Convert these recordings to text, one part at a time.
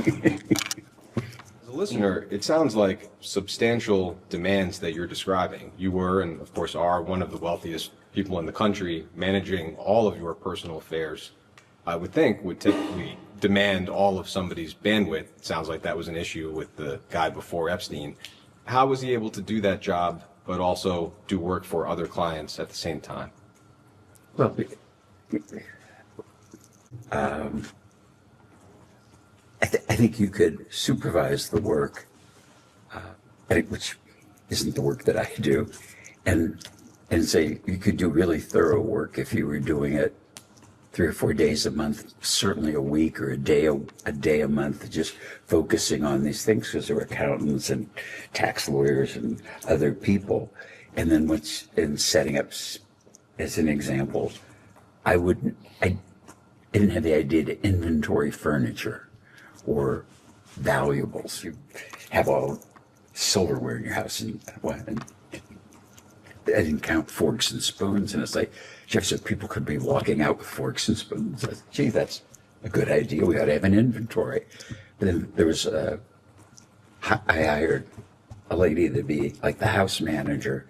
As a listener, it sounds like substantial demands that you're describing. You were, and of course are, one of the wealthiest people in the country, managing all of your personal affairs. I would think would typically demand all of somebody's bandwidth. It sounds like that was an issue with the guy before Epstein. How was he able to do that job, but also do work for other clients at the same time? Well, I think you could supervise the work, which isn't the work that I do, and say you could do really thorough work if you were doing it 3 or 4 days a month, certainly a week or a day a month, just focusing on these things, because there were accountants and tax lawyers and other people. And then in setting up, as an example, I didn't have the idea to inventory furniture or valuables. You have all silverware in your house, and I didn't count forks and spoons, and it's like, Jeff said, people could be walking out with forks and spoons. I said, gee, that's a good idea. We ought to have an inventory. But then there was I hired a lady to be like the house manager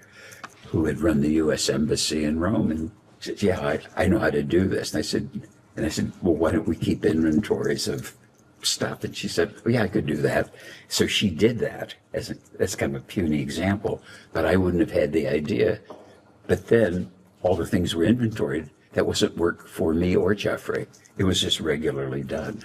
who had run the U.S. Embassy in Rome, and she said, yeah, I know how to do this. And I said, well, why don't we keep inventories of stuff? And she said, well, yeah, I could do that. So she did that. That's kind of a puny example, but I wouldn't have had the idea. But then all the things were inventoried. That wasn't work for me or Jeffrey. It was just regularly done.